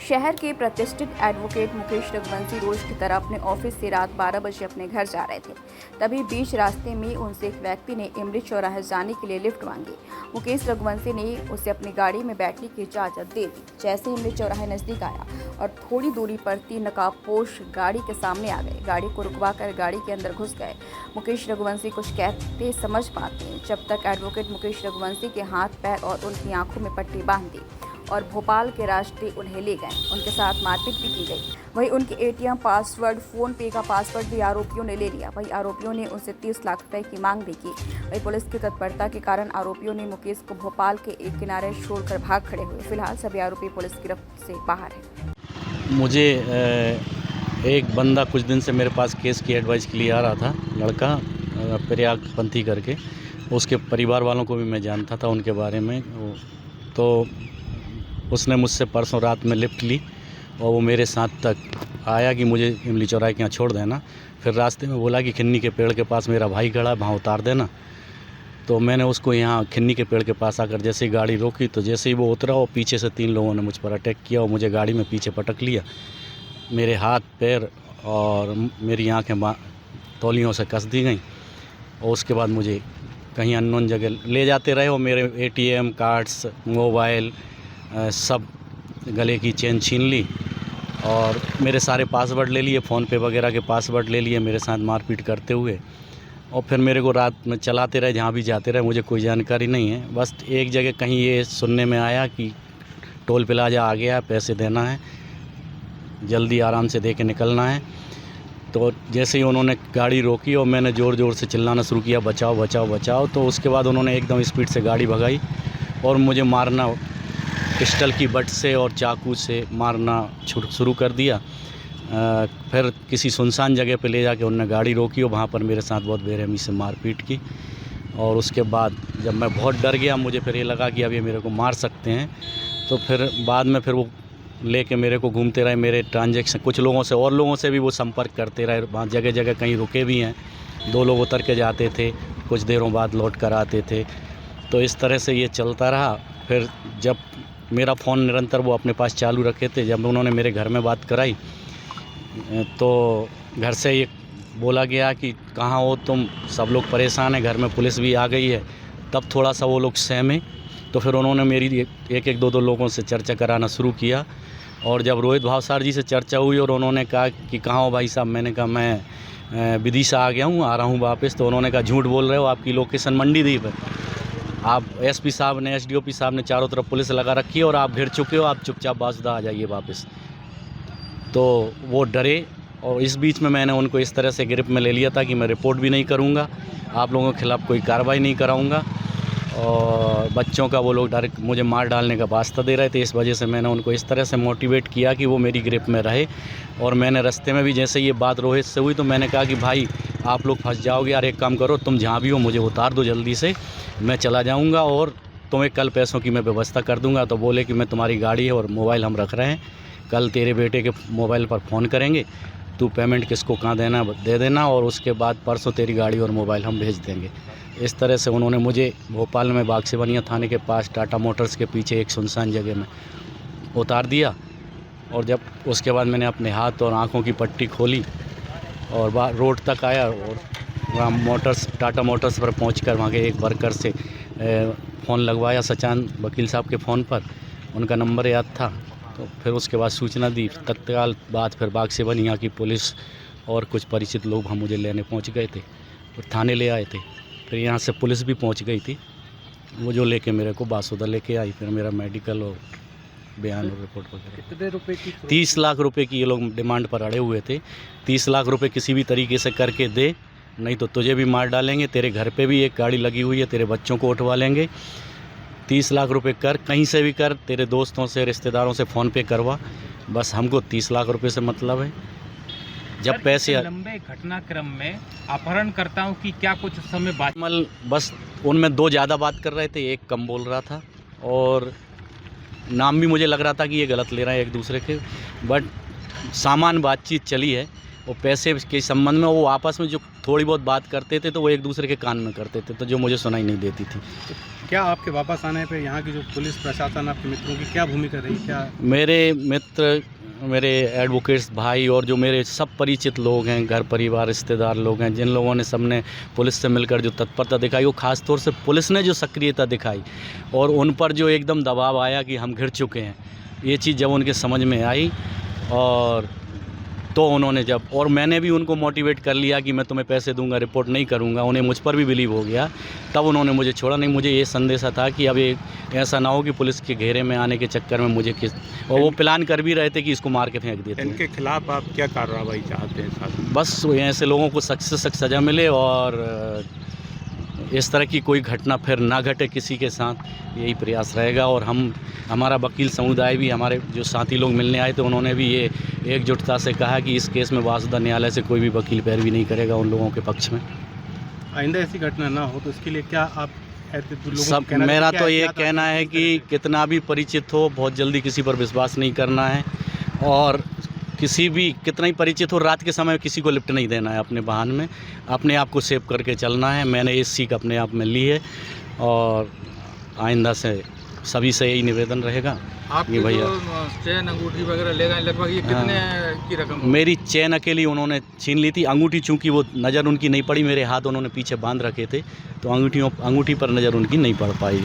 शहर के प्रतिष्ठित एडवोकेट मुकेश रघुवंशी रोज की तरह अपने ऑफिस से रात 12 बजे अपने घर जा रहे थे। तभी बीच रास्ते में उनसे एक व्यक्ति ने इमली चौराहे जाने के लिए लिफ्ट मांगी। मुकेश रघुवंशी ने उसे अपनी गाड़ी में बैठने की इजाज़त दे दी। जैसे इमली चौराहे नज़दीक आया और थोड़ी दूरी पर 3 नकाबपोश गाड़ी के सामने आ गए। गाड़ी को रुकवा कर गाड़ी के अंदर घुस गए। मुकेश रघुवंशी कुछ कहते समझ पाते हैं जब तक एडवोकेट मुकेश रघुवंशी के हाथ पैर और उनकी आंखों में पट्टी बांध दी और भोपाल के रास्ते उन्हें ले गए। उनके साथ मारपीट भी की गई। वहीं उनके एटीएम पासवर्ड, फ़ोन पे का पासवर्ड भी आरोपियों ने ले लिया। वहीं आरोपियों ने उनसे 30 लाख रुपए की मांग भी की। वहीं पुलिस की तत्परता के कारण आरोपियों ने मुकेश को भोपाल के एक किनारे छोड़कर भाग खड़े हुए। फिलहाल सभी आरोपी पुलिस की गिरफ्त से बाहर हैं। मुझे एक बंदा कुछ दिन से मेरे पास केस की एडवाइस के लिए आ रहा था, लड़का प्रयागपंथी करके। उसके परिवार वालों को भी मैं जानता था उनके बारे में। तो उसने मुझसे परसों रात में लिफ्ट ली और वो मेरे साथ तक आया कि मुझे इमली चौराहे के यहाँ छोड़ देना। फिर रास्ते में बोला कि खिन्नी के पेड़ के पास मेरा भाई खड़ा है, वहाँ उतार देना। तो मैंने उसको यहाँ खिन्नी के पेड़ के पास आकर जैसे ही गाड़ी रोकी तो जैसे ही वो उतरा और पीछे से 3 लोगों ने मुझ पर अटैक किया और मुझे गाड़ी में पीछे पटक लिया। मेरे हाथ पैर और मेरी आँखें तौलियों से कस दी गई और उसके बाद मुझे कहीं अननोन जगह ले जाते रहे और मेरे ATM कार्ड्स, मोबाइल, सब गले की चेन छीन ली और मेरे सारे पासवर्ड ले लिए, फ़ोन पे वगैरह के पासवर्ड ले लिए मेरे साथ मारपीट करते हुए। और फिर मेरे को रात में चलाते रहे, जहाँ भी जाते रहे। मुझे कोई जानकारी नहीं है, बस एक जगह कहीं ये सुनने में आया कि टोल प्लाजा आ गया, पैसे देना है, जल्दी आराम से दे के निकलना है। तो जैसे ही उन्होंने गाड़ी रोकी और मैंने ज़ोर ज़ोर से चिल्लाना शुरू किया, बचाओ बचाओ बचाओ। तो उसके बाद उन्होंने एकदम स्पीड से गाड़ी भगाई और मुझे मारना, पिस्टल की बट से और चाकू से मारना शुरू कर दिया। फिर किसी सुनसान जगह पे ले जाके उन्होंने गाड़ी रोकी और वहाँ पर मेरे साथ बहुत बेरहमी से मारपीट की। और उसके बाद जब मैं बहुत डर गया, मुझे फिर ये लगा कि अब ये मेरे को मार सकते हैं, तो फिर बाद में फिर वो लेके मेरे को घूमते रहे। मेरे ट्रांजैक्शन कुछ लोगों से और लोगों से भी वो संपर्क करते रहे। वहाँ जगह जगह कहीं रुके भी हैं, 2 लोग उतर के जाते थे, कुछ देरों बाद लौट कर आते थे। तो इस तरह से ये चलता रहा। फिर जब मेरा फ़ोन निरंतर वो अपने पास चालू रखे थे, जब उन्होंने मेरे घर में बात कराई तो घर से ये बोला गया कि कहाँ हो तुम, सब लोग परेशान हैं, घर में पुलिस भी आ गई है। तब थोड़ा सा वो लोग सहमे। तो फिर उन्होंने मेरी एक 2 लोगों से चर्चा कराना शुरू किया। और जब रोहित भावसार जी से चर्चा हुई और उन्होंने कहा कि कहाँ हो भाई साहब, मैंने कहा मैं विदिशा आ गया हूँ, आ रहा हूँ वापस। तो उन्होंने कहा झूठ बोल रहे हो, आपकी लोकेशन मंडीदीप है। आप SP साहब ने, SDOP साहब ने चारों तरफ पुलिस लगा रखी है और आप घिर चुके हो, आप चुपचाप बासुदा आ जाइए वापस। तो वो डरे और इस बीच में मैंने उनको इस तरह से गिरफ्त में ले लिया था कि मैं रिपोर्ट भी नहीं करूँगा, आप लोगों के खिलाफ़ कोई कार्रवाई नहीं कराऊँगा। और बच्चों का वो लोग डायरेक्ट मुझे मार डालने का वास्ता दे रहे थे। इस वजह से मैंने उनको इस तरह से मोटिवेट किया कि वो मेरी गिरफ्त में रहे। और मैंने रास्ते में भी जैसे ये बात रोहित से हुई तो मैंने कहा कि भाई आप लोग फंस जाओगे यार, एक काम करो, तुम जहाँ भी हो मुझे उतार दो जल्दी से, मैं चला जाऊँगा और तुम्हें कल पैसों की मैं व्यवस्था कर दूँगा। तो बोले कि मैं तुम्हारी गाड़ी है और मोबाइल हम रख रहे हैं, कल तेरे बेटे के मोबाइल पर फ़ोन करेंगे, तू पेमेंट किसको कहाँ देना दे देना और उसके बाद परसों तेरी गाड़ी और मोबाइल हम भेज देंगे। इस तरह से उन्होंने मुझे भोपाल में बागसेवनिया थाने के पास टाटा मोटर्स के पीछे एक सुनसान जगह में उतार दिया। और जब उसके बाद मैंने अपने हाथ और आँखों की पट्टी खोली और रोड तक आया और वहाँ टाटा मोटर्स पर पहुंचकर वहाँ के एक वर्कर से फ़ोन लगवाया, सचान वकील साहब के फ़ोन पर, उनका नंबर याद था। तो फिर उसके बाद सूचना दी। तत्काल बाद फिर बागसेवनिया की पुलिस और कुछ परिचित लोग हम मुझे लेने पहुँच गए थे और थाने ले आए थे। फिर यहाँ से पुलिस भी पहुँच गई थी, वो जो लेके मेरे को बासुदा लेके आई। फिर मेरा मेडिकल और बयान और रिपोर्ट वगैरह। कितने रुपए की? 30 लाख रुपए की ये लोग डिमांड पर अड़े हुए थे। 30 लाख रुपए किसी भी तरीके से करके दे, नहीं तो तुझे भी मार डालेंगे, तेरे घर पे भी एक गाड़ी लगी हुई है, तेरे बच्चों को उठवा लेंगे। 30 लाख रुपए कर, कहीं से भी कर, तेरे दोस्तों से, रिश्तेदारों से फ़ोन पे करवा, बस हमको 30 लाख रुपए से मतलब है। जब पैसे लंबे घटनाक्रम में अपहरणकर्ताओं की क्या कुछ उस समय बात? बस उनमें 2 ज़्यादा बात कर रहे थे, एक कम बोल रहा था और नाम भी मुझे लग रहा था कि ये गलत ले रहे हैं एक दूसरे के। बट सामान्य बातचीत चली है और पैसे के संबंध में वो आपस में जो थोड़ी बहुत बात करते थे तो वो एक दूसरे के कान में करते थे, तो जो मुझे सुनाई नहीं देती थी। क्या आपके वापस आने पे यहाँ की जो पुलिस प्रशासन आपके मित्रों की क्या भूमिका रही, क्या मेरे मित्र, मेरे एडवोकेट्स भाई और जो मेरे सब परिचित लोग हैं, घर परिवार रिश्तेदार लोग हैं, जिन लोगों ने सबने पुलिस से मिलकर जो तत्परता दिखाई, वो ख़ास तौर से पुलिस ने जो सक्रियता दिखाई और उन पर जो एकदम दबाव आया कि हम घिर चुके हैं, ये चीज़ जब उनके समझ में आई और तो उन्होंने जब, और मैंने भी उनको मोटिवेट कर लिया कि मैं तुम्हें पैसे दूंगा, रिपोर्ट नहीं करूंगा, उन्हें मुझ पर भी बिलीव हो गया, तब उन्होंने मुझे छोड़ा नहीं। मुझे ये संदेशा था कि अब ऐसा ना हो कि पुलिस के घेरे में आने के चक्कर में मुझे और वो प्लान कर भी रहे थे कि इसको मार के फेंक देते हैं। इनके खिलाफ आप क्या कार्रवाई चाहते हैं साहब? बस ऐसे लोगों को सख्त से सख्त सज़ा मिले और इस तरह की कोई घटना फिर ना घटे किसी के साथ, यही प्रयास रहेगा। और हमारा वकील समुदाय भी, हमारे जो साथी लोग मिलने आए थे, उन्होंने भी ये एकजुटता से कहा कि इस केस में वासुदा न्यायालय से कोई भी वकील पैरवी नहीं करेगा उन लोगों के पक्ष में। आइंदा ऐसी घटना ना हो तो इसके लिए क्या आप सब मेरा तो ये कहना है कि कितना भी परिचित हो, बहुत जल्दी किसी पर विश्वास नहीं करना है और किसी भी कितना ही परिचित हो, रात के समय किसी को लिफ्ट नहीं देना है अपने वाहन में, अपने आप को सेव करके चलना है। मैंने इस सीख अपने आप में ली है और आइंदा से सभी से यही निवेदन रहेगा कि भैया चैन अंगूठी वगैरह ले गए, लगभग ये कितने की रकम? मेरी चैन अकेली उन्होंने छीन ली थी, अंगूठी चूंकि वो नज़र उनकी नहीं पड़ी, मेरे हाथ उन्होंने पीछे बांध रखे थे तो अंगूठी पर नज़र उनकी नहीं पड़ पाई।